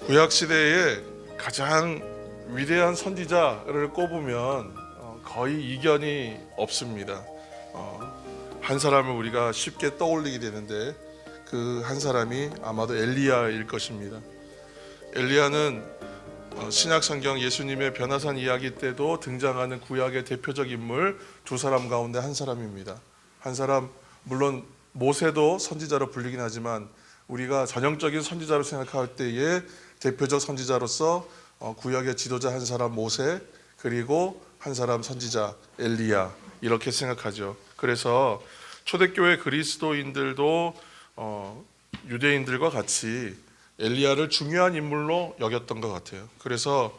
구약 시대에 가장 위대한 선지자를 꼽으면 거의 이견이 없습니다. 한 사람을 우리가 쉽게 떠올리게 되는데 그 한 사람이 아마도 엘리야일 것입니다. 엘리야는 신약 성경 예수님의 변화산 이야기 때도 등장하는 구약의 대표적 인물 두 사람 가운데 한 사람입니다. 한 사람, 물론 모세도 선지자로 불리긴 하지만 우리가 전형적인 선지자로 생각할 때에 대표적 선지자로서 구약의 지도자 한 사람 모세, 그리고 한 사람 선지자 엘리야, 이렇게 생각하죠. 그래서 초대교회 그리스도인들도 유대인들과 같이 엘리야를 중요한 인물로 여겼던 것 같아요. 그래서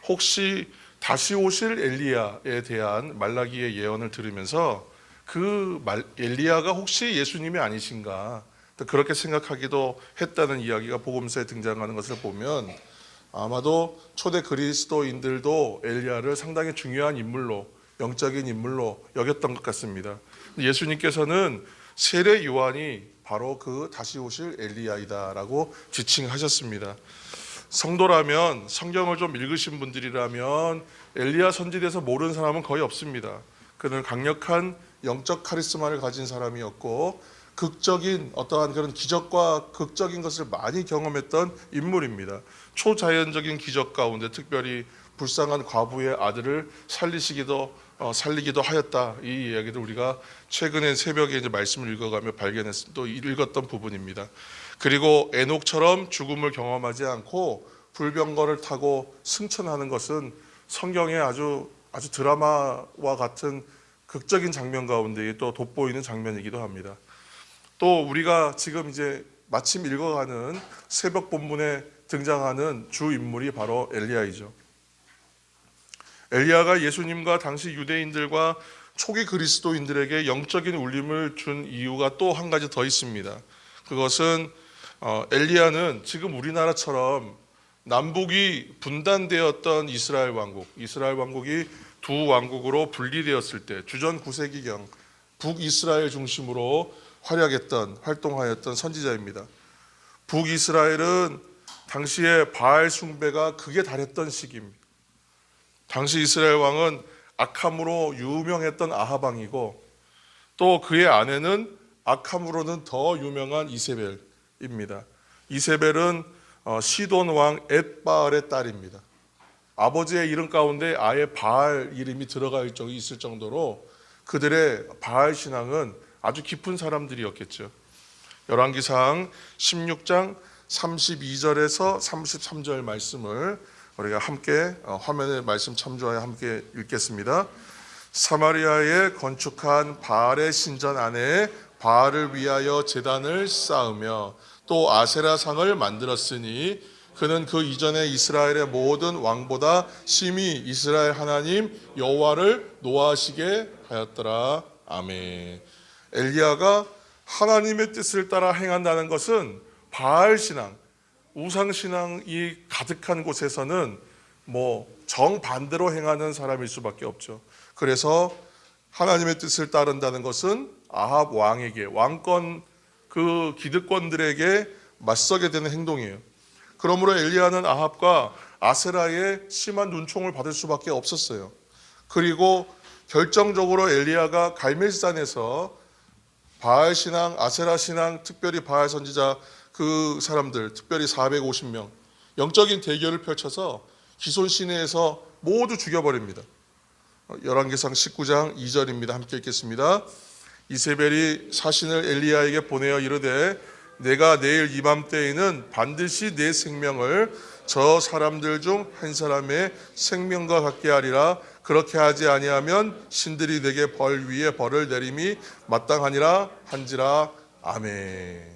혹시 다시 오실 엘리야에 대한 말라기의 예언을 들으면서 엘리야가 혹시 예수님이 아니신가, 그렇게 생각하기도 했다는 이야기가 복음서에 등장하는 것을 보면 아마도 초대 그리스도인들도 엘리야를 상당히 중요한 인물로, 영적인 인물로 여겼던 것 같습니다. 예수님께서는 세례 요한이 바로 그 다시 오실 엘리야이다라고 지칭하셨습니다. 성도라면, 성경을 좀 읽으신 분들이라면 엘리야 선지에 대해서 모르는 사람은 거의 없습니다. 그는 강력한 영적 카리스마를 가진 사람이었고 극적인 어떠한 그런 기적과 극적인 것을 많이 경험했던 인물입니다. 초자연적인 기적 가운데 특별히 불쌍한 과부의 아들을 살리기도 하였다. 이 이야기를 우리가 최근에 새벽에 이제 말씀을 읽어가며 또 읽었던 부분입니다. 그리고 에녹처럼 죽음을 경험하지 않고 불병거를 타고 승천하는 것은 성경의 아주 드라마와 같은 극적인 장면 가운데 또 돋보이는 장면이기도 합니다. 또 우리가 지금 이제 마침 읽어가는 새벽 본문에 등장하는 주 인물이 바로 엘리야이죠. 엘리야가 예수님과 당시 유대인들과 초기 그리스도인들에게 영적인 울림을 준 이유가 또 한 가지 더 있습니다. 그것은 엘리야는 지금 우리나라처럼 남북이 분단되었던 이스라엘 왕국이 두 왕국으로 분리되었을 때 주전 9세기경 북이스라엘 중심으로 활동하였던 선지자입니다. 북이스라엘은 당시에 바알 숭배가 극에 달했던 시기입니다. 당시 이스라엘 왕은 악함으로 유명했던 아합 왕이고 또 그의 아내는 악함으로는 더 유명한 이세벨입니다. 이세벨은 시돈 왕 엣바알의 딸입니다. 아버지의 이름 가운데 아예 바알 이름이 들어가 있을 정도로 그들의 바알 신앙은 아주 깊은 사람들이었겠죠. 열왕기상 16장 32절에서 33절 말씀을 우리가 함께 화면에 말씀 참조하여 함께 읽겠습니다. 사마리아에 건축한 바알의 신전 안에 바알을 위하여 제단을 쌓으며 또 아세라상을 만들었으니 그는 그 이전에 이스라엘의 모든 왕보다 심히 이스라엘 하나님 여호와를 노하시게 하였더라. 아멘. 엘리야가 하나님의 뜻을 따라 행한다는 것은 바알 신앙, 우상 신앙이 가득한 곳에서는 정반대로 행하는 사람일 수밖에 없죠. 그래서 하나님의 뜻을 따른다는 것은 아합 왕에게, 왕권 그 기득권들에게 맞서게 되는 행동이에요. 그러므로 엘리야는 아합과 아세라의 심한 눈총을 받을 수밖에 없었어요. 그리고 결정적으로 엘리야가 갈멜산에서 바알 신앙, 아세라 신앙, 특별히 바알 선지자 그 사람들, 특별히 450명 영적인 대결을 펼쳐서 기손 시내에서 모두 죽여버립니다. 열왕기상 19장 2절입니다. 함께 읽겠습니다. 이세벨이 사신을 엘리야에게 보내어 이르되 내가 내일 이맘때에는 반드시 내 생명을 저 사람들 중 한 사람의 생명과 같게 하리라. 그렇게 하지 아니하면 신들이 내게 벌 위에 벌을 내림이 마땅하니라 한지라. 아멘.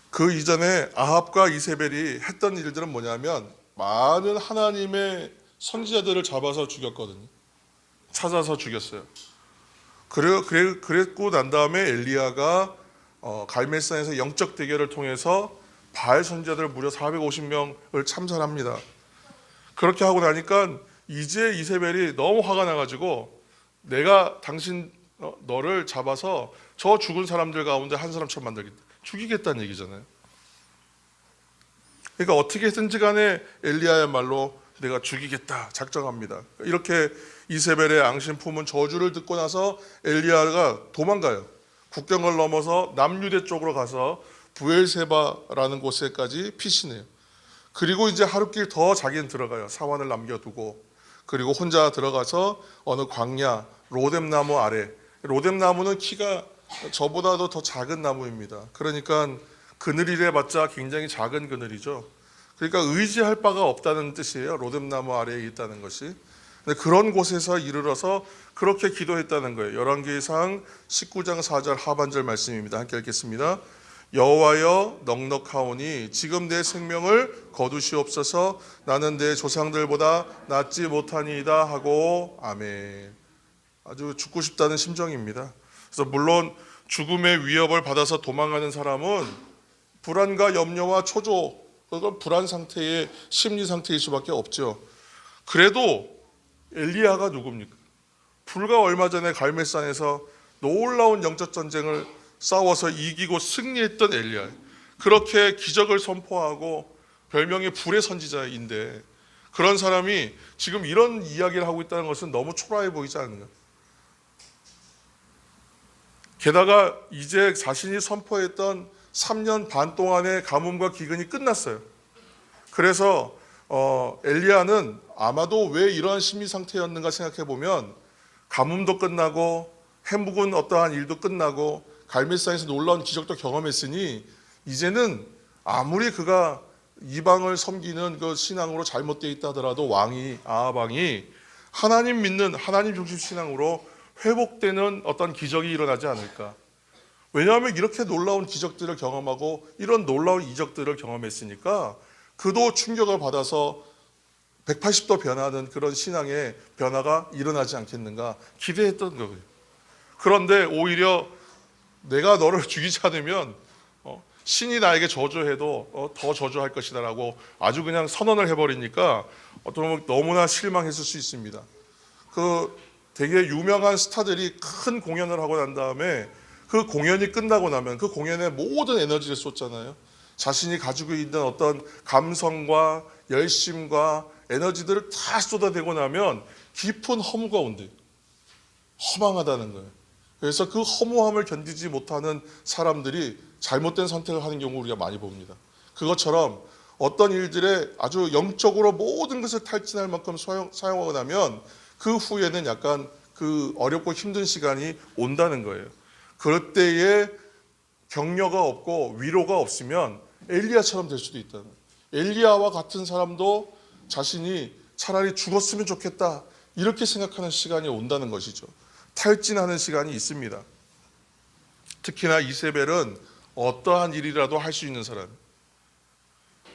그 이전에 아합과 이세벨이 했던 일들은 뭐냐면 많은 하나님의 선지자들을 잡아서 죽였거든요. 찾아서 죽였어요. 그랬고 난 다음에 엘리야가 갈멜산에서 영적 대결을 통해서 바알 선지자들 무려 450명을 참살합니다. 그렇게 하고 나니까 이제 이세벨이 너무 화가 나가지고 내가 너를 잡아서 저 죽은 사람들 가운데 한 사람처럼 만들겠다. 죽이겠다는 얘기잖아요. 그러니까 어떻게든지 간에 엘리야야말로 내가 죽이겠다 작정합니다. 이렇게 이세벨의 앙심 품은 저주를 듣고 나서 엘리야가 도망가요. 국경을 넘어서 남유대 쪽으로 가서 부엘세바라는 곳에까지 피신해요. 그리고 이제 하루길 더 자기는 들어가요. 사환을 남겨두고. 그리고 혼자 들어가서 어느 광야 로뎀나무 아래, 로뎀나무는 키가 저보다도 더 작은 나무입니다. 그러니까 그늘이래 봤자 굉장히 작은 그늘이죠. 그러니까 의지할 바가 없다는 뜻이에요. 로뎀나무 아래에 있다는 것이. 근데 그런 곳에서 이르러서 그렇게 기도했다는 거예요. 열왕기상 19장 4절 하반절 말씀입니다. 함께 읽겠습니다. 여호와여 넉넉하오니 지금 내 생명을 거두시옵소서. 나는 내 조상들보다 낫지 못하니이다 하고 아멘. 아주 죽고 싶다는 심정입니다. 그래서 물론 죽음의 위협을 받아서 도망가는 사람은 불안과 염려와 초조, 그건 불안 상태의 심리 상태일 수밖에 없죠. 그래도 엘리야가 누굽니까? 불과 얼마 전에 갈멜산에서 놀라운 영적 전쟁을 싸워서 이기고 승리했던 엘리야. 그렇게 기적을 선포하고 별명이 불의 선지자인데 그런 사람이 지금 이런 이야기를 하고 있다는 것은 너무 초라해 보이지 않는가? 게다가 이제 자신이 선포했던 3년 반 동안의 가뭄과 기근이 끝났어요. 그래서 엘리야는 아마도 왜 이러한 심리 상태였는가 생각해 보면 가뭄도 끝나고 해묵은 어떠한 일도 끝나고 갈멜산에서 놀라운 기적도 경험했으니 이제는 아무리 그가 이방을 섬기는 그 신앙으로 잘못되어 있다 하더라도 왕이 아합 왕이 하나님 믿는 하나님 중심 신앙으로 회복되는 어떤 기적이 일어나지 않을까. 왜냐하면 이렇게 놀라운 기적들을 경험하고 이런 놀라운 이적들을 경험했으니까 그도 충격을 받아서 180도 변하는 그런 신앙의 변화가 일어나지 않겠는가 기대했던 거예요. 그런데 오히려 내가 너를 죽이지 않으면 신이 나에게 저주해도 더 저주할 것이다 라고 아주 그냥 선언을 해버리니까 어쩌면 너무나 실망했을 수 있습니다. 그 되게 유명한 스타들이 큰 공연을 하고 난 다음에 그 공연이 끝나고 나면 그 공연에 모든 에너지를 쏟잖아요. 자신이 가지고 있는 어떤 감성과 열심과 에너지들을 다 쏟아내고 나면 깊은 허무가 온대요. 허망하다는 거예요. 그래서 그 허무함을 견디지 못하는 사람들이 잘못된 선택을 하는 경우 우리가 많이 봅니다. 그것처럼 어떤 일들에 아주 영적으로 모든 것을 탈진할 만큼 사용하고 나면 그 후에는 약간 그 어렵고 힘든 시간이 온다는 거예요. 그럴 때에 격려가 없고 위로가 없으면 엘리야처럼 될 수도 있다는 거예요. 엘리야와 같은 사람도 자신이 차라리 죽었으면 좋겠다 이렇게 생각하는 시간이 온다는 것이죠. 탈진하는 시간이 있습니다. 특히나 이세벨은 어떠한 일이라도 할 수 있는 사람,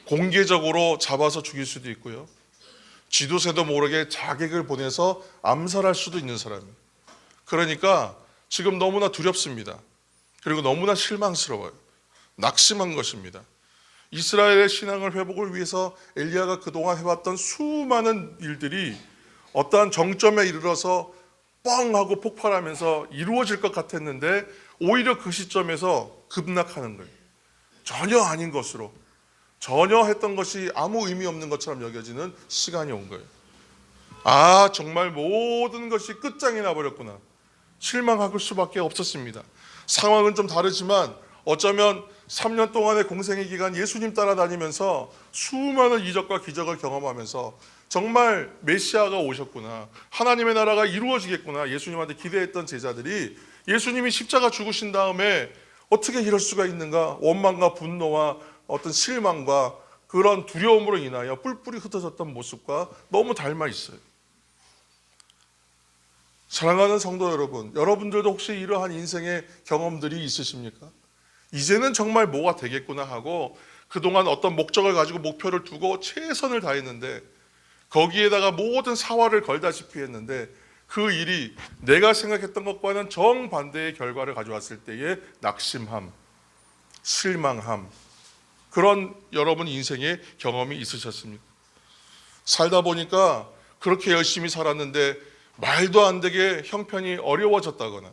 공개적으로 잡아서 죽일 수도 있고요, 쥐도새도 모르게 자객을 보내서 암살할 수도 있는 사람이에요. 그러니까 지금 너무나 두렵습니다. 그리고 너무나 실망스러워요. 낙심한 것입니다. 이스라엘의 신앙을 회복을 위해서 엘리야가 그동안 해왔던 수많은 일들이 어떠한 정점에 이르러서 뻥 하고 폭발하면서 이루어질 것 같았는데 오히려 그 시점에서 급락하는 거예요. 전혀 아닌 것으로, 전혀 했던 것이 아무 의미 없는 것처럼 여겨지는 시간이 온 거예요. 아, 정말 모든 것이 끝장이 나버렸구나. 실망할 수밖에 없었습니다. 상황은 좀 다르지만 어쩌면 3년 동안의 공생의 기간 예수님 따라다니면서 수많은 이적과 기적을 경험하면서 정말 메시아가 오셨구나, 하나님의 나라가 이루어지겠구나 예수님한테 기대했던 제자들이 예수님이 십자가 죽으신 다음에 어떻게 이럴 수가 있는가, 원망과 분노와 어떤 실망과 그런 두려움으로 인하여 뿔뿔이 흩어졌던 모습과 너무 닮아 있어요. 사랑하는 성도 여러분, 여러분들도 혹시 이러한 인생의 경험들이 있으십니까? 이제는 정말 뭐가 되겠구나 하고 그동안 어떤 목적을 가지고 목표를 두고 최선을 다했는데 거기에다가 모든 사활을 걸다시피 했는데 그 일이 내가 생각했던 것과는 정반대의 결과를 가져왔을 때의 낙심함, 실망함, 그런 여러분 인생의 경험이 있으셨습니까? 살다 보니까 그렇게 열심히 살았는데 말도 안 되게 형편이 어려워졌다거나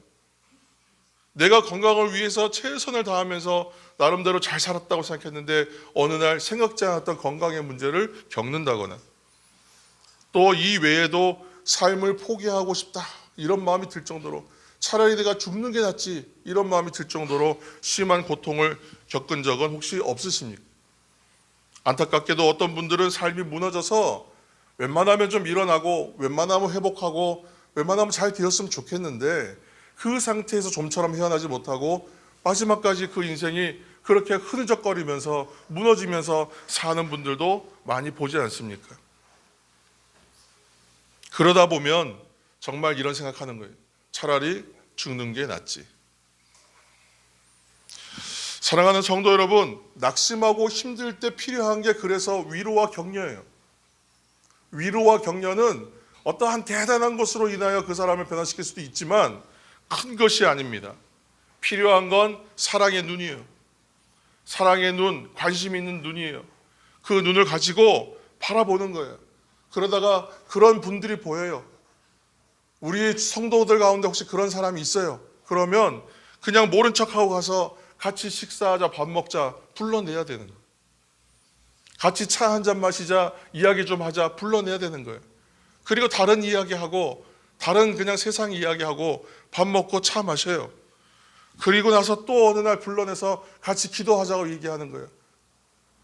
내가 건강을 위해서 최선을 다하면서 나름대로 잘 살았다고 생각했는데 어느 날 생각지 않았던 건강의 문제를 겪는다거나, 또 이 외에도 삶을 포기하고 싶다 이런 마음이 들 정도로, 차라리 내가 죽는 게 낫지 이런 마음이 들 정도로 심한 고통을 겪은 적은 혹시 없으십니까? 안타깝게도 어떤 분들은 삶이 무너져서 웬만하면 좀 일어나고 웬만하면 회복하고 웬만하면 잘 되었으면 좋겠는데 그 상태에서 좀처럼 헤어나지 못하고 마지막까지 그 인생이 그렇게 흐느적거리면서 무너지면서 사는 분들도 많이 보지 않습니까? 그러다 보면 정말 이런 생각하는 거예요. 차라리 죽는 게 낫지. 사랑하는 성도 여러분, 낙심하고 힘들 때 필요한 게 그래서 위로와 격려예요. 위로와 격려는 어떠한 대단한 것으로 인하여 그 사람을 변화시킬 수도 있지만 큰 것이 아닙니다. 필요한 건 사랑의 눈이에요. 사랑의 눈, 관심 있는 눈이에요. 그 눈을 가지고 바라보는 거예요. 그러다가 그런 분들이 보여요. 우리 성도들 가운데 혹시 그런 사람이 있어요? 그러면 그냥 모른 척하고 가서 같이 식사하자, 밥 먹자 불러내야 되는 거예요. 같이 차 한 잔 마시자, 이야기 좀 하자 불러내야 되는 거예요. 그리고 다른 이야기하고 다른 그냥 세상 이야기하고 밥 먹고 차 마셔요. 그리고 나서 또 어느 날 불러내서 같이 기도하자고 얘기하는 거예요.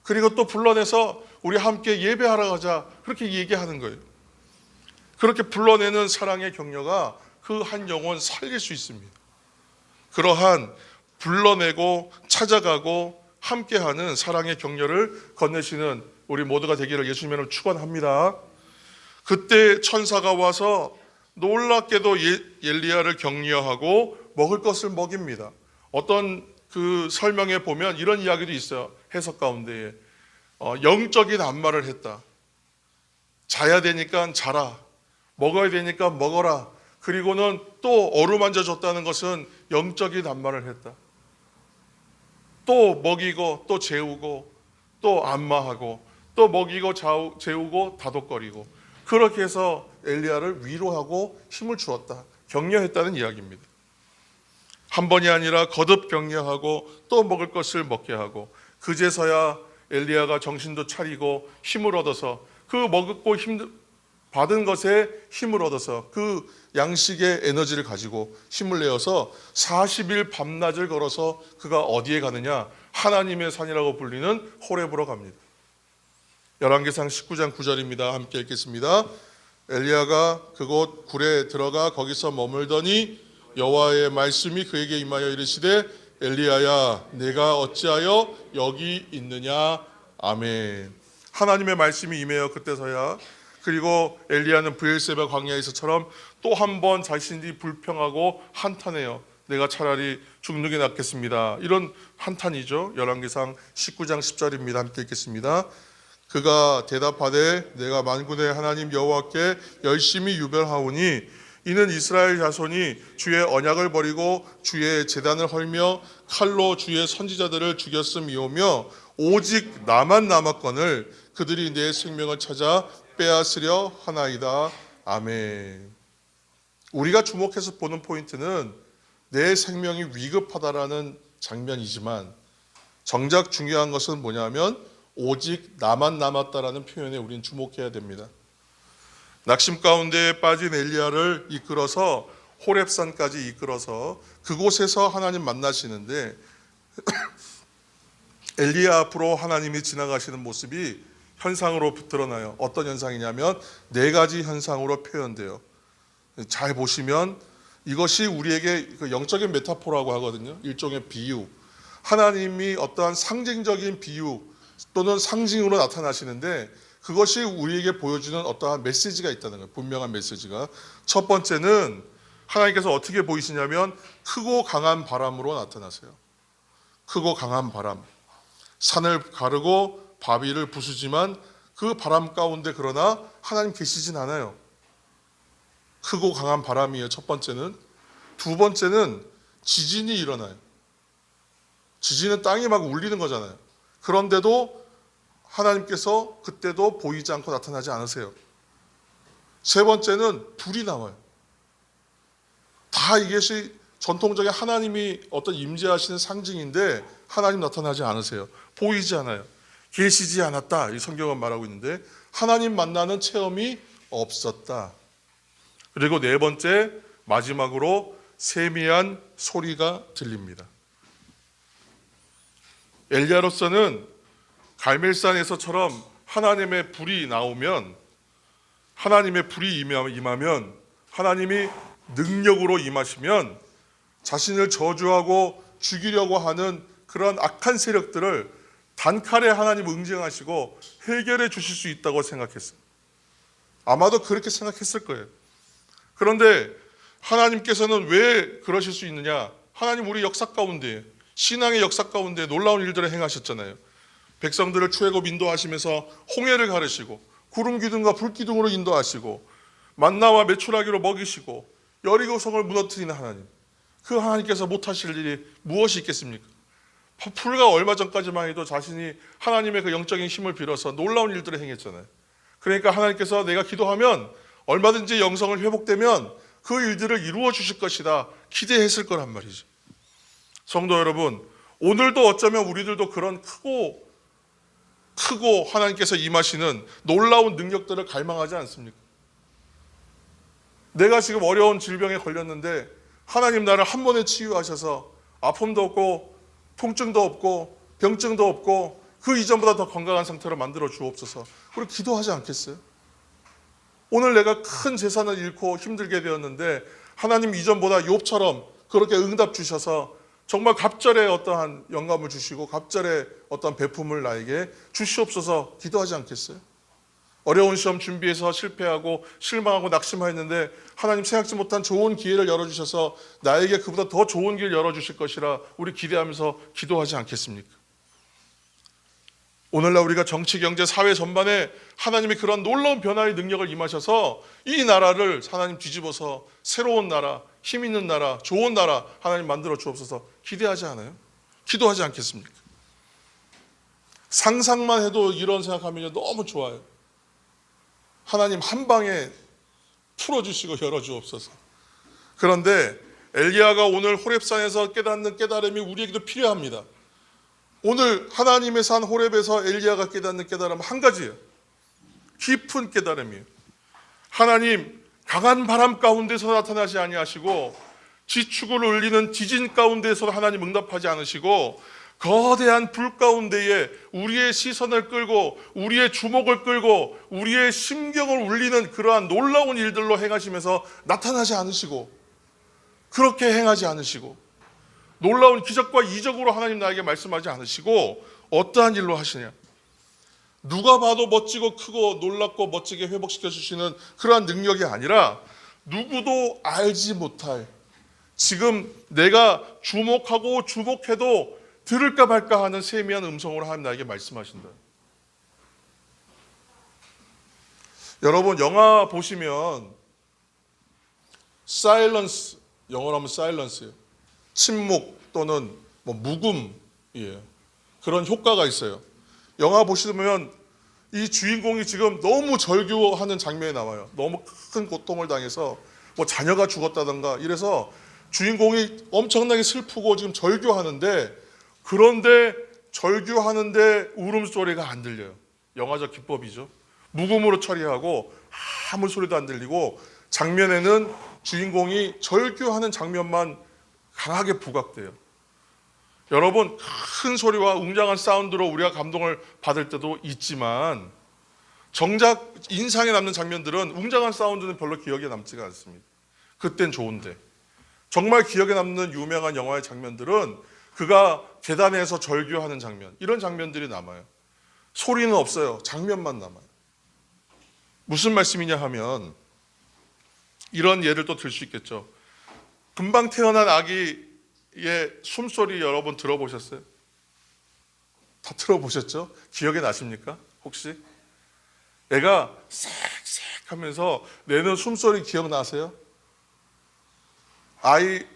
그리고 또 불러내서 우리 함께 예배하러 가자 그렇게 얘기하는 거예요. 그렇게 불러내는 사랑의 격려가 그 한 영혼 살릴 수 있습니다. 그러한 불러내고 찾아가고 함께하는 사랑의 격려를 건네시는 우리 모두가 되기를 예수님으로 축원합니다. 그때 천사가 와서 놀랍게도 엘리야를 격려하고 먹을 것을 먹입니다. 어떤 그 설명에 보면 이런 이야기도 있어요. 해석 가운데에 영적인 안마를 했다. 자야 되니까 자라, 먹어야 되니까 먹어라. 그리고는 또 어루만져 줬다는 것은 영적인 안마를 했다. 또 먹이고 또 재우고 또 안마하고 또 먹이고 재우고 다독거리고, 그렇게 해서 엘리야를 위로하고 힘을 주었다, 격려했다는 이야기입니다. 한 번이 아니라 거듭 격려하고 또 먹을 것을 먹게 하고, 그제서야 엘리야가 정신도 차리고 힘을 얻어서 그 먹고 받은 것에 힘을 얻어서 그 양식의 에너지를 가지고 힘을 내어서 40일 밤낮을 걸어서 그가 어디에 가느냐, 하나님의 산이라고 불리는 호렙으로 갑니다. 열왕기상 19장 9절입니다. 함께 읽겠습니다. 엘리야가 그곳 굴에 들어가 거기서 머물더니 여호와의 말씀이 그에게 임하여 이르시되 엘리야야 내가 어찌하여 여기 있느냐. 아멘. 하나님의 말씀이 임해요. 그때서야. 그리고 엘리야는 브엘세바 광야에서처럼 또 한 번 자신이 불평하고 한탄해요. 내가 차라리 죽는 게 낫겠습니다. 이런 한탄이죠. 열왕기상 19장 10절입니다. 함께 읽겠습니다. 그가 대답하되 내가 만군의 하나님 여호와께 열심히 유별하오니 이는 이스라엘 자손이 주의 언약을 버리고 주의 제단을 헐며 칼로 주의 선지자들을 죽였음이오며 오직 나만 남았거늘 그들이 내 생명을 찾아 빼앗으려 하나이다. 아멘. 우리가 주목해서 보는 포인트는 내 생명이 위급하다라는 장면이지만 정작 중요한 것은 뭐냐면 오직 나만 남았다라는 표현에 우리는 주목해야 됩니다. 낙심 가운데 빠진 엘리야를 이끌어서 호렙산까지 이끌어서 그곳에서 하나님 만나시는데 엘리야 앞으로 하나님이 지나가시는 모습이 현상으로 드러나요. 어떤 현상이냐면 네 가지 현상으로 표현돼요. 잘 보시면 이것이 우리에게 영적인 메타포라고 하거든요. 일종의 비유. 하나님이 어떠한 상징적인 비유 또는 상징으로 나타나시는데 그것이 우리에게 보여주는 어떠한 메시지가 있다는 거예요. 분명한 메시지가. 첫 번째는 하나님께서 어떻게 보이시냐면 크고 강한 바람으로 나타나세요. 크고 강한 바람. 산을 가르고 바위를 부수지만 그 바람 가운데 그러나 하나님 계시진 않아요. 크고 강한 바람이에요. 첫 번째는. 두 번째는 지진이 일어나요. 지진은 땅이 막 울리는 거잖아요. 그런데도 하나님께서 그때도 보이지 않고 나타나지 않으세요. 세 번째는 불이 나와요. 다 이것이 전통적인 하나님이 어떤 임재하시는 상징인데 하나님 나타나지 않으세요. 보이지 않아요. 계시지 않았다. 이 성경은 말하고 있는데 하나님 만나는 체험이 없었다. 그리고 네 번째, 마지막으로 세미한 소리가 들립니다. 엘리야로서는 갈멜산에서처럼 하나님의 불이 나오면, 하나님의 불이 임하면, 하나님이 능력으로 임하시면 자신을 저주하고 죽이려고 하는 그런 악한 세력들을 단칼에 하나님 응징하시고 해결해 주실 수 있다고 생각했어요. 아마도 그렇게 생각했을 거예요. 그런데 하나님께서는 왜 그러실 수 있느냐? 하나님 우리 역사 가운데, 신앙의 역사 가운데 놀라운 일들을 행하셨잖아요. 백성들을 출애굽 인도하시면서 홍해를 가르시고 구름 기둥과 불 기둥으로 인도하시고 만나와 메추라기로 먹이시고 여리고 성을 무너뜨리는 하나님. 그 하나님께서 못하실 일이 무엇이 있겠습니까? 불과 얼마 전까지만 해도 자신이 하나님의 그 영적인 힘을 빌어서 놀라운 일들을 행했잖아요. 그러니까 하나님께서 내가 기도하면 얼마든지 영성을 회복되면 그 일들을 이루어 주실 것이다 기대했을 거란 말이죠. 성도 여러분, 오늘도 어쩌면 우리들도 그런 크고 하나님께서 임하시는 놀라운 능력들을 갈망하지 않습니까? 내가 지금 어려운 질병에 걸렸는데 하나님 나를 한 번에 치유하셔서 아픔도 없고 통증도 없고 병증도 없고 그 이전보다 더 건강한 상태로 만들어 주옵소서. 우리 기도하지 않겠어요? 오늘 내가 큰 재산을 잃고 힘들게 되었는데 하나님 이전보다 욥처럼 그렇게 응답 주셔서 정말 갑절의 어떠한 영감을 주시고 갑절의 어떤 베품을 나에게 주시옵소서. 기도하지 않겠어요? 어려운 시험 준비해서 실패하고 실망하고 낙심하였는데 하나님 생각지 못한 좋은 기회를 열어주셔서 나에게 그보다 더 좋은 길을 열어주실 것이라 우리 기대하면서 기도하지 않겠습니까? 오늘날 우리가 정치, 경제, 사회 전반에 하나님이 그런 놀라운 변화의 능력을 임하셔서 이 나라를 하나님 뒤집어서 새로운 나라, 힘 있는 나라, 좋은 나라 하나님 만들어 주옵소서. 기대하지 않아요? 기도하지 않겠습니까? 상상만 해도 이런 생각하면 너무 좋아요. 하나님 한 방에 풀어주시고 열어주옵소서. 그런데 엘리야가 오늘 호렙산에서 깨닫는 깨달음이 우리에게도 필요합니다. 오늘 하나님의 산 호렙에서 엘리야가 깨닫는 깨달음은 한 가지예요. 깊은 깨달음이에요. 하나님 강한 바람 가운데서 나타나지 아니하시고 지축을 울리는 지진 가운데서 하나님 응답하지 않으시고 거대한 불 가운데에 우리의 시선을 끌고 우리의 주목을 끌고 우리의 심경을 울리는 그러한 놀라운 일들로 행하시면서 나타나지 않으시고 그렇게 행하지 않으시고 놀라운 기적과 이적으로 하나님 나에게 말씀하지 않으시고 어떠한 일로 하시냐? 누가 봐도 멋지고 크고 놀랍고 멋지게 회복시켜 주시는 그러한 능력이 아니라 누구도 알지 못할 지금 내가 주목하고 주목해도 들을까 말까 하는 세미한 음성으로 하나님 나에게 말씀하신다. 여러분 영화 보시면 사일런스, 영어로 하면 사일런스예요. 침묵 또는 묵음이에요. 그런 효과가 있어요. 영화 보시면 이 주인공이 지금 너무 절규하는 장면이 나와요. 너무 큰 고통을 당해서 자녀가 죽었다던가 이래서 주인공이 엄청나게 슬프고 지금 절규하는데 그런데 절규하는데 울음소리가 안 들려요. 영화적 기법이죠. 묵음으로 처리하고 아무 소리도 안 들리고 장면에는 주인공이 절규하는 장면만 강하게 부각돼요. 여러분 큰 소리와 웅장한 사운드로 우리가 감동을 받을 때도 있지만 정작 인상에 남는 장면들은 웅장한 사운드는 별로 기억에 남지가 않습니다. 그땐 좋은데 정말 기억에 남는 유명한 영화의 장면들은 그가 계단에서 절규하는 장면, 이런 장면들이 남아요. 소리는 없어요. 장면만 남아요. 무슨 말씀이냐 하면 이런 예를 또 들 수 있겠죠. 금방 태어난 아기의 숨소리 여러분 들어보셨어요? 다 들어보셨죠? 기억에 나십니까? 혹시? 애가 쌕쌕 하면서 내는 숨소리 기억나세요? 아이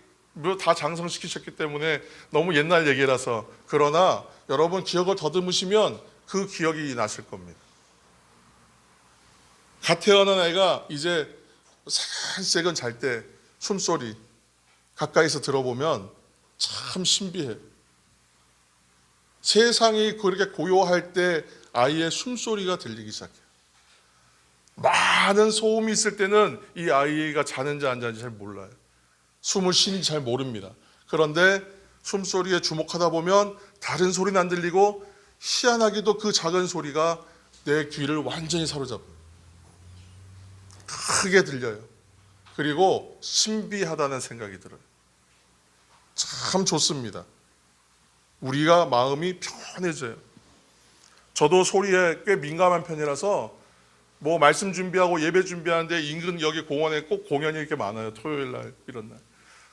다 장성시키셨기 때문에 너무 옛날 얘기라서. 그러나 여러분 기억을 더듬으시면 그 기억이 나실 겁니다. 갓 태어난 아이가 이제 새근새근 잘 때 숨소리, 가까이서 들어보면 참 신비해요. 세상이 그렇게 고요할 때 아이의 숨소리가 들리기 시작해요. 많은 소음이 있을 때는 이 아이가 자는지 안 자는지 잘 몰라요. 숨을 쉬는지 잘 모릅니다. 그런데 숨소리에 주목하다 보면 다른 소리는 안 들리고 희한하게도 그 작은 소리가 내 귀를 완전히 사로잡아요. 크게 들려요. 그리고 신비하다는 생각이 들어요. 참 좋습니다. 우리가 마음이 편해져요. 저도 소리에 꽤 민감한 편이라서 뭐 말씀 준비하고 예배 준비하는데 인근 여기 공원에 꼭 공연이 이렇게 많아요. 토요일 날 이런 날.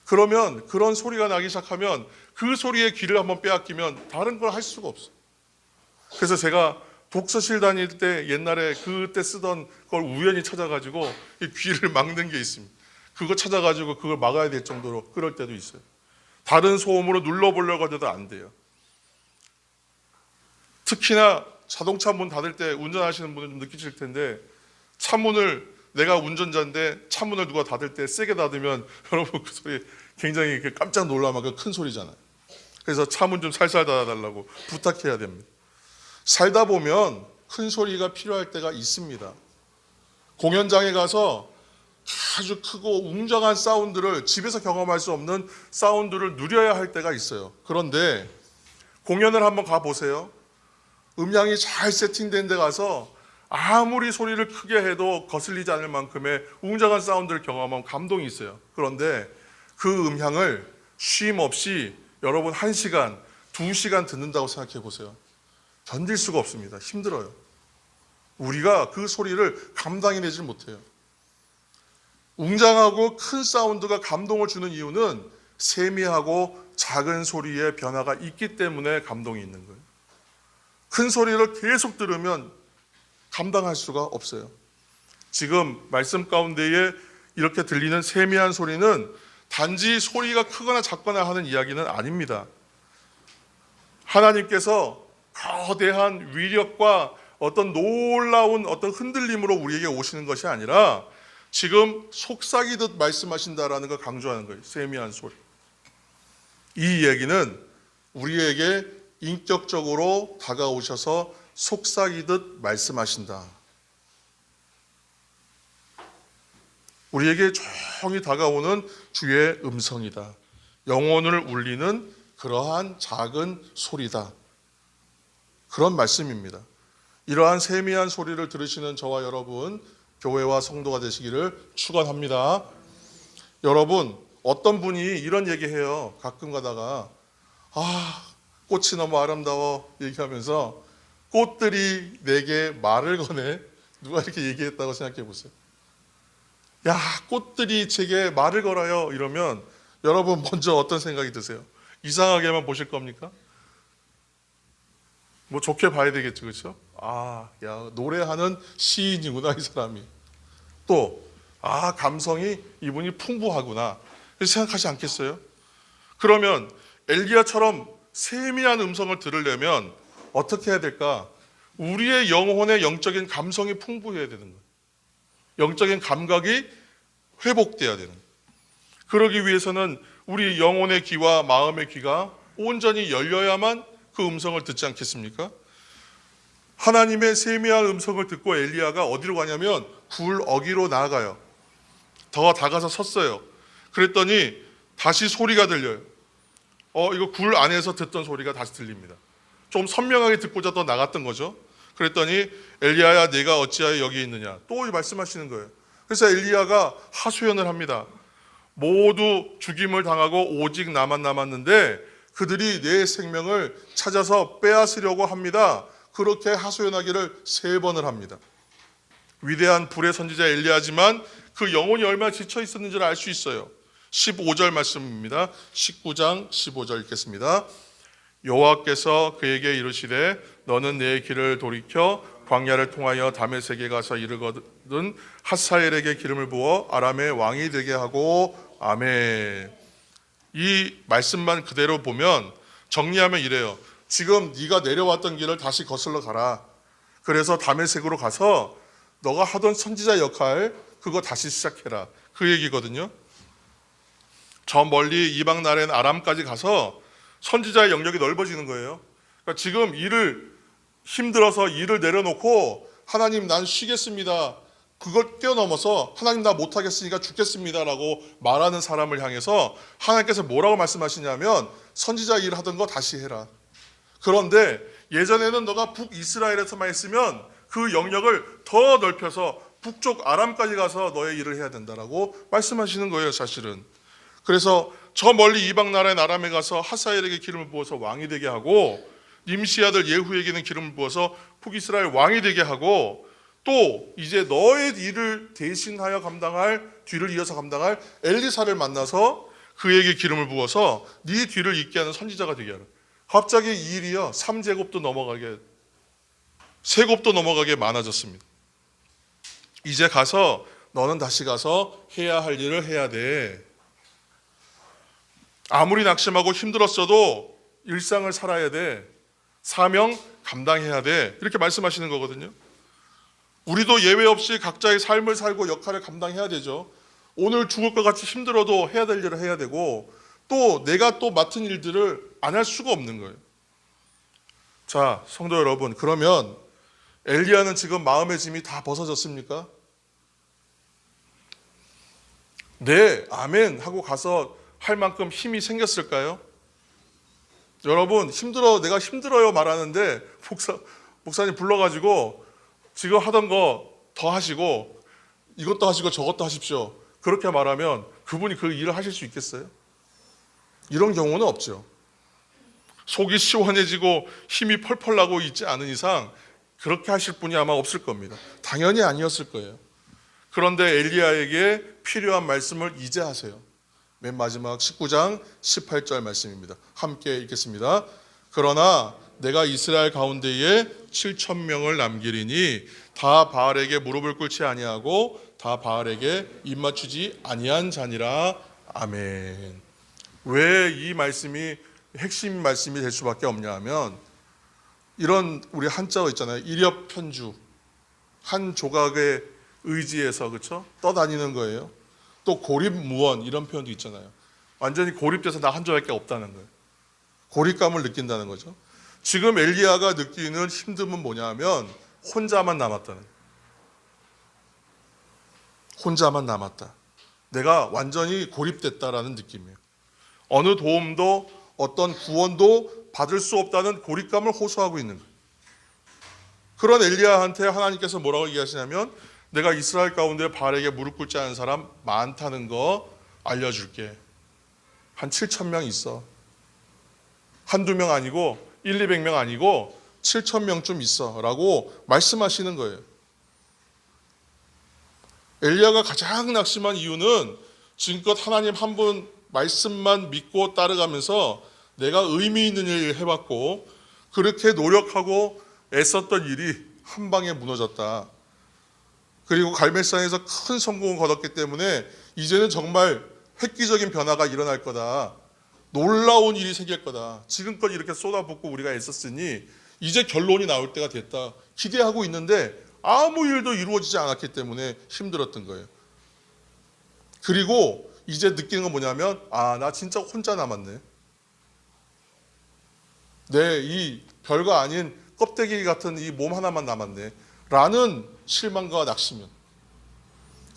그러면 그런 소리가 나기 시작하면 그 소리에 귀를 한번 빼앗기면 다른 걸 할 수가 없어요. 그래서 제가 독서실 다닐 때 옛날에 그때 쓰던 걸 우연히 찾아가지고 이 귀를 막는 게 있습니다. 그거 찾아가지고 그걸 막아야 될 정도로 그럴 때도 있어요. 다른 소음으로 눌러보려고 해도 안 돼요. 특히나 자동차 문 닫을 때 운전하시는 분은 좀 느끼실 텐데 차문을 내가 운전자인데 차문을 누가 닫을 때 세게 닫으면 여러분 그 소리 굉장히 깜짝 놀랄만큼 큰 소리잖아요. 그래서 차문 좀 살살 닫아달라고 부탁해야 됩니다. 살다 보면 큰 소리가 필요할 때가 있습니다. 공연장에 가서 아주 크고 웅장한 사운드를 집에서 경험할 수 없는 사운드를 누려야 할 때가 있어요. 그런데 공연을 한번 가보세요. 음향이 잘 세팅된 데 가서 아무리 소리를 크게 해도 거슬리지 않을 만큼의 웅장한 사운드를 경험하면 감동이 있어요. 그런데 그 음향을 쉼 없이 여러분 1시간, 2시간 듣는다고 생각해 보세요. 견딜 수가 없습니다. 힘들어요. 우리가 그 소리를 감당해내지 못해요. 웅장하고 큰 사운드가 감동을 주는 이유는 세미하고 작은 소리의 변화가 있기 때문에 감동이 있는 거예요. 큰 소리를 계속 들으면 감당할 수가 없어요. 지금 말씀 가운데에 이렇게 들리는 세미한 소리는 단지 소리가 크거나 작거나 하는 이야기는 아닙니다. 하나님께서 거대한 위력과 어떤 놀라운 어떤 흔들림으로 우리에게 오시는 것이 아니라 지금 속삭이듯 말씀하신다라는 걸 강조하는 거예요. 세미한 소리. 이 얘기는 우리에게 인격적으로 다가오셔서 속삭이듯 말씀하신다. 우리에게 조용히 다가오는 주의 음성이다. 영혼을 울리는 그러한 작은 소리다. 그런 말씀입니다. 이러한 세미한 소리를 들으시는 저와 여러분, 교회와 성도가 되시기를 축원합니다. 여러분, 어떤 분이 이런 얘기해요. 가끔 가다가 꽃이 너무 아름다워 얘기하면서 꽃들이 내게 말을 거네. 누가 이렇게 얘기했다고 생각해 보세요. 야, 꽃들이 제게 말을 걸어요. 이러면 여러분 먼저 어떤 생각이 드세요? 이상하게만 보실 겁니까? 뭐 좋게 봐야 되겠죠, 그렇죠? 야, 노래하는 시인이구나 이 사람이. 또 감성이 이분이 풍부하구나 이렇게 생각하지 않겠어요? 그러면 엘리야처럼 세미한 음성을 들으려면 어떻게 해야 될까? 우리의 영혼의 영적인 감성이 풍부해야 되는 거예요. 영적인 감각이 회복돼야 되는 거예요. 그러기 위해서는 우리 영혼의 귀와 마음의 귀가 온전히 열려야만 그 음성을 듣지 않겠습니까? 하나님의 세미한 음성을 듣고 엘리야가 어디로 가냐면 굴 어귀로 나아가요. 더 다가서 섰어요. 그랬더니 다시 소리가 들려요. 이거 굴 안에서 듣던 소리가 다시 들립니다. 좀 선명하게 듣고자 더 나갔던 거죠. 그랬더니 엘리야야 네가 어찌하여 여기 있느냐 또 말씀하시는 거예요. 그래서 엘리야가 하소연을 합니다. 모두 죽임을 당하고 오직 나만 남았는데 그들이 내 생명을 찾아서 빼앗으려고 합니다. 그렇게 하소연하기를 3번을 합니다. 위대한 불의 선지자 엘리야지만 그 영혼이 얼마나 지쳐 있었는지를 알 수 있어요. 15절 말씀입니다. 19장 15절 읽겠습니다. 여호와께서 그에게 이르시되 너는 내 길을 돌이켜 광야를 통하여 다메섹에 가서 이르거든 하사엘에게 기름을 부어 아람의 왕이 되게 하고 아멘. 이 말씀만 그대로 보면 정리하면 이래요. 지금 네가 내려왔던 길을 다시 거슬러 가라. 그래서 다메섹으로 가서 너가 하던 선지자 역할 그거 다시 시작해라. 그 얘기거든요. 저 멀리 이방 나라인 아람까지 가서 선지자의 영역이 넓어지는 거예요. 그러니까 지금 일을 힘들어서 일을 내려놓고 하나님 난 쉬겠습니다. 그걸 뛰어넘어서 하나님 나 못하겠으니까 죽겠습니다라고 말하는 사람을 향해서 하나님께서 뭐라고 말씀하시냐면 선지자 일 하던 거 다시 해라. 그런데 예전에는 너가 북이스라엘에서만 있으면 그 영역을 더 넓혀서 북쪽 아람까지 가서 너의 일을 해야 된다라고 말씀하시는 거예요, 사실은. 그래서 저 멀리 이방 나라의 아람에 가서 하사엘에게 기름을 부어서 왕이 되게 하고 님시 아들 예후에게는 기름을 부어서 북이스라엘 왕이 되게 하고 또 이제 너의 일을 대신하여 감당할 뒤를 이어서 감당할 엘리사를 만나서 그에게 기름을 부어서 네 뒤를 잇게 하는 선지자가 되게 하라. 갑자기 이 일이요 3제곱도 넘어가게 3곱도 넘어가게 많아졌습니다. 이제 가서 너는 다시 가서 해야 할 일을 해야 돼. 아무리 낙심하고 힘들었어도 일상을 살아야 돼. 사명 감당해야 돼. 이렇게 말씀하시는 거거든요. 우리도 예외 없이 각자의 삶을 살고 역할을 감당해야 되죠. 오늘 죽을 것 같이 힘들어도 해야 될 일을 해야 되고 또 내가 또 맡은 일들을 안 할 수가 없는 거예요. 자, 성도 여러분, 그러면 엘리야는 지금 마음의 짐이 다 벗어졌습니까? 네, 아멘 하고 가서 할 만큼 힘이 생겼을까요? 여러분, 내가 힘들어요 말하는데 목사님 불러가지고 지금 하던 거 더 하시고 이것도 하시고 저것도 하십시오. 그렇게 말하면 그분이 그 일을 하실 수 있겠어요? 이런 경우는 없죠. 속이 시원해지고 힘이 펄펄 나고 있지 않은 이상 그렇게 하실 분이 아마 없을 겁니다. 당연히 아니었을 거예요. 그런데 엘리야에게 필요한 말씀을 이제 하세요. 맨 마지막 19장 18절 말씀입니다. 함께 읽겠습니다. 그러나 내가 이스라엘 가운데에 7,000명을 남기리니 다 바알에게 무릎을 꿇지 아니하고 다 바알에게 입맞추지 아니한 자니라. 아멘. 왜 이 말씀이 핵심 말씀이 될 수밖에 없냐 하면 이런 우리 한자어 있잖아요. 일엽편주 한 조각의 의지에서 그렇죠? 떠다니는 거예요. 또 고립무원 이런 표현도 있잖아요. 완전히 고립돼서 나 한 조각밖에 없다는 거예요. 고립감을 느낀다는 거죠. 지금 엘리야가 느끼는 힘듦은 뭐냐 하면 혼자만 남았다는 거예요. 혼자만 남았다. 내가 완전히 고립됐다라는 느낌이에요. 어느 도움도 어떤 구원도 받을 수 없다는 고립감을 호소하고 있는 거예요. 그런 엘리야한테 하나님께서 뭐라고 얘기하시냐면 내가 이스라엘 가운데 바알에게 무릎 꿇지 않은 사람 많다는 거 알려줄게. 한 7,000명 있어. 한두 명 아니고 200명 아니고 7,000명쯤 있어 라고 말씀하시는 거예요. 엘리야가 가장 낙심한 이유는 지금껏 하나님 한 분 말씀만 믿고 따라가면서 내가 의미 있는 일을 해왔고 그렇게 노력하고 애썼던 일이 한 방에 무너졌다. 그리고 갈멜산에서 큰 성공을 거뒀기 때문에 이제는 정말 획기적인 변화가 일어날 거다. 놀라운 일이 생길 거다. 지금껏 이렇게 쏟아붓고 우리가 애썼으니 이제 결론이 나올 때가 됐다. 기대하고 있는데 아무 일도 이루어지지 않았기 때문에 힘들었던 거예요. 그리고 이제 느끼는 건 뭐냐면 나 진짜 혼자 남았네. 이 별거 아닌 껍데기 같은 이 몸 하나만 남았네 라는 실망과 낙심이요.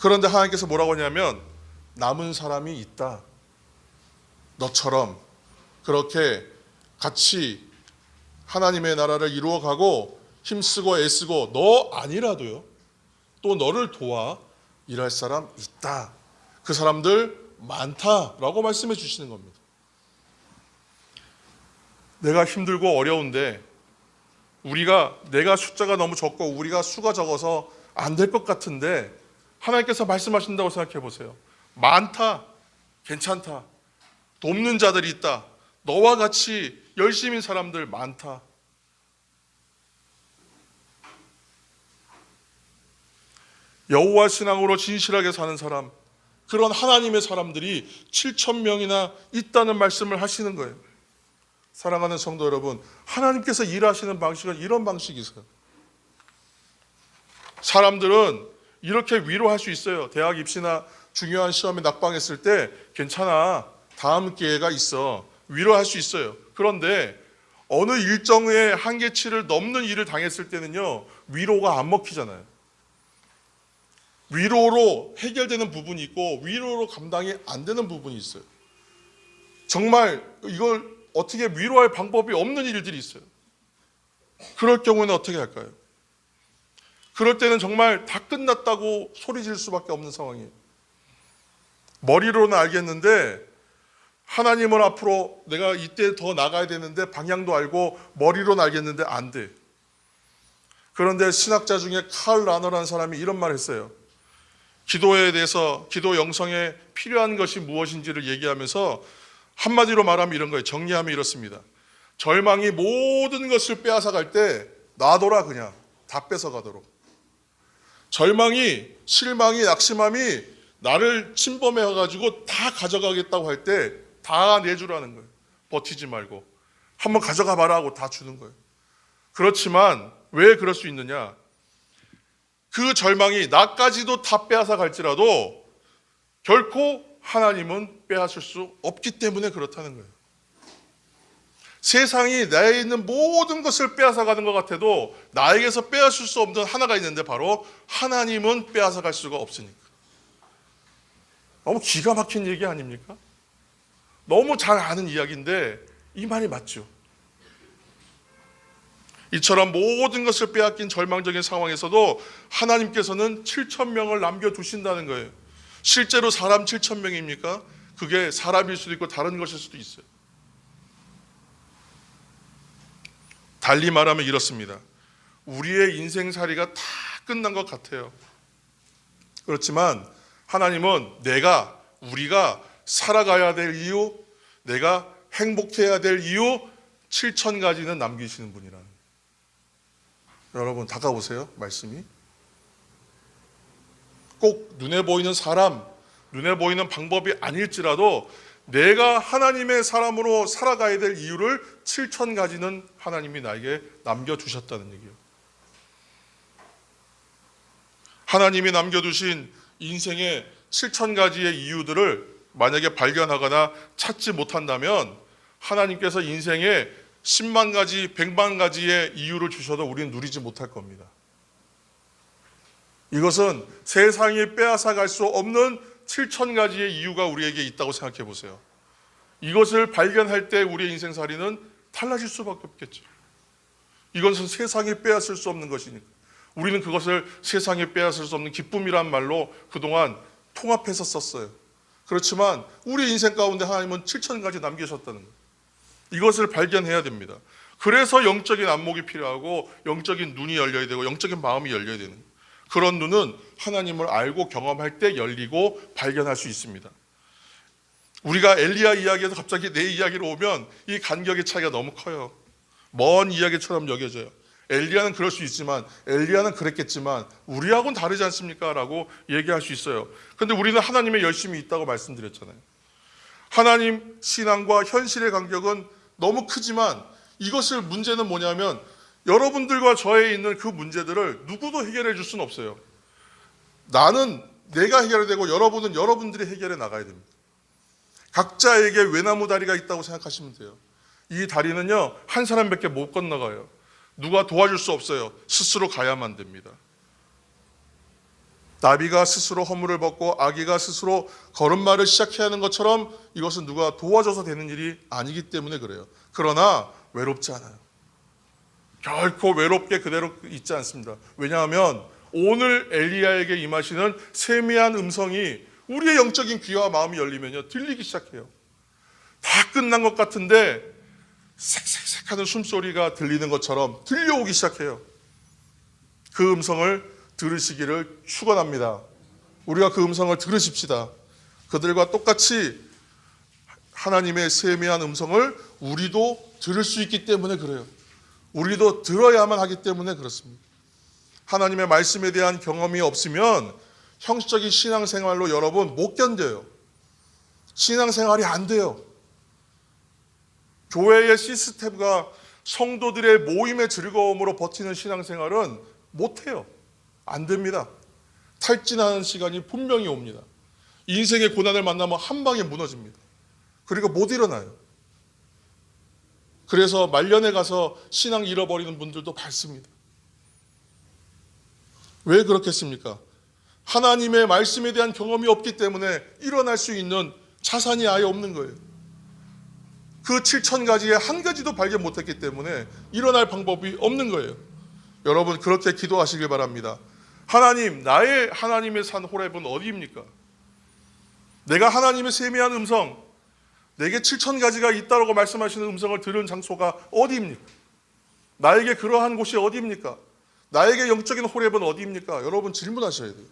그런데 하나님께서 뭐라고 하냐면 남은 사람이 있다. 너처럼 그렇게 같이 하나님의 나라를 이루어가고 힘쓰고 애쓰고 너 아니라도요 또 너를 도와 일할 사람 있다. 그 사람들 많다라고 말씀해 주시는 겁니다. 내가 힘들고 어려운데 내가 숫자가 너무 적고 우리가 수가 적어서 안 될 것 같은데 하나님께서 말씀하신다고 생각해 보세요. 많다. 괜찮다. 돕는 자들이 있다. 너와 같이 열심인 사람들 많다. 여호와 신앙으로 진실하게 사는 사람, 그런 하나님의 사람들이 7,000명이나 있다는 말씀을 하시는 거예요. 사랑하는 성도 여러분, 하나님께서 일하시는 방식은 이런 방식이세요. 사람들은 이렇게 위로할 수 있어요. 대학 입시나 중요한 시험에 낙방했을 때 괜찮아. 다음 기회가 있어. 위로할 수 있어요. 그런데 어느 일정의 한계치를 넘는 일을 당했을 때는요, 위로가 안 먹히잖아요. 위로로 해결되는 부분이 있고 위로로 감당이 안 되는 부분이 있어요. 정말 이걸 어떻게 위로할 방법이 없는 일들이 있어요. 그럴 경우는 어떻게 할까요? 그럴 때는 정말 다 끝났다고 소리 지를 수밖에 없는 상황이에요. 머리로는 알겠는데 하나님을 앞으로 내가 이때 더 나가야 되는데 방향도 알고 머리로는 알겠는데 안 돼. 그런데 신학자 중에 칼 라너라는 사람이 이런 말을 했어요. 기도에 대해서, 기도 영성에 필요한 것이 무엇인지를 얘기하면서 한마디로 말하면 이런 거예요. 정리하면 이렇습니다. 절망이 모든 것을 빼앗아갈 때 놔둬라, 그냥 다 뺏어가도록. 절망이, 실망이, 낙심함이 나를 침범해가지고 다 가져가겠다고 할 때 다 내주라는 거예요. 버티지 말고 한번 가져가 봐라 하고 다 주는 거예요. 그렇지만 왜 그럴 수 있느냐? 그 절망이 나까지도 다 빼앗아 갈지라도 결코 하나님은 빼앗을 수 없기 때문에 그렇다는 거예요. 세상이 나에 있는 모든 것을 빼앗아 가는 것 같아도 나에게서 빼앗을 수 없는 하나가 있는데 바로 하나님은 빼앗아 갈 수가 없으니까. 너무 기가 막힌 얘기 아닙니까? 너무 잘 아는 이야기인데 이 말이 맞죠. 이처럼 모든 것을 빼앗긴 절망적인 상황에서도 하나님께서는 7,000명을 남겨두신다는 거예요. 실제로 사람 7,000명입니까? 그게 사람일 수도 있고 다른 것일 수도 있어요. 달리 말하면 이렇습니다. 우리의 인생살이가 다 끝난 것 같아요. 그렇지만 하나님은 우리가 살아가야 될 이유, 내가 행복해야 될 이유 7,000가지는 남기시는 분이라는. 여러분 다가오세요. 말씀이 꼭 눈에 보이는 사람, 눈에 보이는 방법이 아닐지라도 내가 하나님의 사람으로 살아가야 될 이유를 7,000가지는 하나님이 나에게 남겨두셨다는 얘기예요. 하나님이 남겨두신 인생의 7,000가지의 이유들을 만약에 발견하거나 찾지 못한다면 하나님께서 인생에 10만 가지, 100만 가지의 이유를 주셔도 우리는 누리지 못할 겁니다. 이것은 세상이 빼앗아 갈 수 없는 7,000가지의 이유가 우리에게 있다고 생각해 보세요. 이것을 발견할 때 우리의 인생살이는 달라질 수밖에 없겠죠. 이것은 세상이 빼앗을 수 없는 것이니까. 우리는 그것을 세상이 빼앗을 수 없는 기쁨이란 말로 그동안 통합해서 썼어요. 그렇지만 우리 인생 가운데 하나님은 7,000가지 남기셨다는 거예요. 이것을 발견해야 됩니다. 그래서 영적인 안목이 필요하고 영적인 눈이 열려야 되고 영적인 마음이 열려야 되는 거예요. 그런 눈은 하나님을 알고 경험할 때 열리고 발견할 수 있습니다. 우리가 엘리야 이야기에서 갑자기 내 이야기로 오면 이 간격의 차이가 너무 커요. 먼 이야기처럼 여겨져요. 엘리야는 그럴 수 있지만, 엘리야는 그랬겠지만 우리하고는 다르지 않습니까? 라고 얘기할 수 있어요. 그런데 우리는 하나님의 열심이 있다고 말씀드렸잖아요. 하나님 신앙과 현실의 간격은 너무 크지만 이것을 문제는 뭐냐면 여러분들과 저에 있는 그 문제들을 누구도 해결해 줄 수는 없어요. 나는 내가 해결해야 되고 여러분은 여러분들이 해결해 나가야 됩니다. 각자에게 외나무 다리가 있다고 생각하시면 돼요. 이 다리는요 한 사람밖에 못 건너가요. 누가 도와줄 수 없어요. 스스로 가야만 됩니다. 나비가 스스로 허물을 벗고 아기가 스스로 걸음마를 시작해야 하는 것처럼 이것은 누가 도와줘서 되는 일이 아니기 때문에 그래요. 그러나 외롭지 않아요. 결코 외롭게 그대로 있지 않습니다. 왜냐하면 오늘 엘리야에게 임하시는 세미한 음성이 우리의 영적인 귀와 마음이 열리면요 들리기 시작해요. 다 끝난 것 같은데 색색색 하는 숨소리가 들리는 것처럼 들려오기 시작해요. 그 음성을 들으시기를 축원합니다. 우리가 그 음성을 들으십시다. 그들과 똑같이 하나님의 세미한 음성을 우리도 들을 수 있기 때문에 그래요. 우리도 들어야만 하기 때문에 그렇습니다. 하나님의 말씀에 대한 경험이 없으면 형식적인 신앙생활로 여러분 못 견뎌요. 신앙생활이 안 돼요. 교회의 시스템과 성도들의 모임의 즐거움으로 버티는 신앙생활은 못해요. 안 됩니다. 탈진하는 시간이 분명히 옵니다. 인생의 고난을 만나면 한 방에 무너집니다. 그리고 못 일어나요. 그래서 말년에 가서 신앙 잃어버리는 분들도 많습니다. 왜 그렇겠습니까? 하나님의 말씀에 대한 경험이 없기 때문에 일어날 수 있는 자산이 아예 없는 거예요. 그 7,000가지에 한 가지도 발견 못했기 때문에 일어날 방법이 없는 거예요. 여러분 그렇게 기도하시길 바랍니다. 하나님, 나의 하나님의 산 호렙은 어디입니까? 내가 하나님의 세미한 음성, 내게 7,000가지가 있다고 말씀하시는 음성을 들은 장소가 어디입니까? 나에게 그러한 곳이 어디입니까? 나에게 영적인 호렙은 어디입니까? 여러분 질문하셔야 돼요.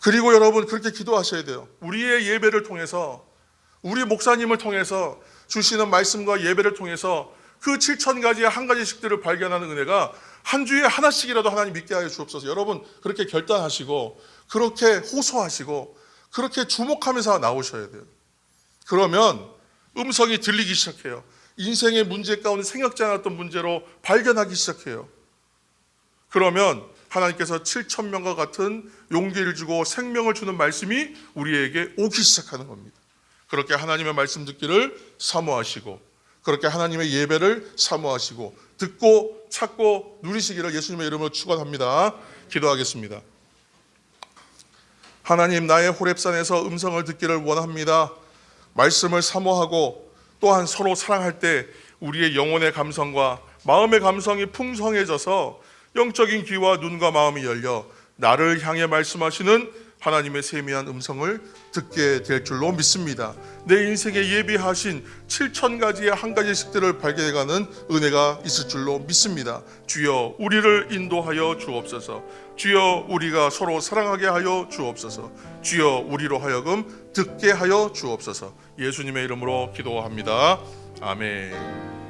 그리고 여러분 그렇게 기도하셔야 돼요. 우리의 예배를 통해서, 우리 목사님을 통해서 주시는 말씀과 예배를 통해서 그 7,000가지의 한 가지씩들을 발견하는 은혜가 한 주에 하나씩이라도 하나님 믿게 하여 주옵소서. 여러분 그렇게 결단하시고 그렇게 호소하시고 그렇게 주목하면서 나오셔야 돼요. 그러면 음성이 들리기 시작해요. 인생의 문제 가운데 생각지 않았던 문제로 발견하기 시작해요. 그러면 하나님께서 7,000명과 같은 용기를 주고 생명을 주는 말씀이 우리에게 오기 시작하는 겁니다. 그렇게 하나님의 말씀 듣기를 사모하시고, 그렇게 하나님의 예배를 사모하시고, 듣고 찾고 누리시기를 예수님의 이름으로 축원합니다. 기도하겠습니다. 하나님, 나의 호렙산에서 음성을 듣기를 원합니다. 말씀을 사모하고 또한 서로 사랑할 때 우리의 영혼의 감성과 마음의 감성이 풍성해져서 영적인 귀와 눈과 마음이 열려 나를 향해 말씀하시는 하나님의 세미한 음성을 듣게 될 줄로 믿습니다. 내 인생에 예비하신 7,000가지의 한 가지씩들을 발견해가는 은혜가 있을 줄로 믿습니다. 주여 우리를 인도하여 주옵소서. 주여 우리가 서로 사랑하게 하여 주옵소서. 주여 우리로 하여금 듣게 하여 주옵소서. 예수님의 이름으로 기도합니다. 아멘.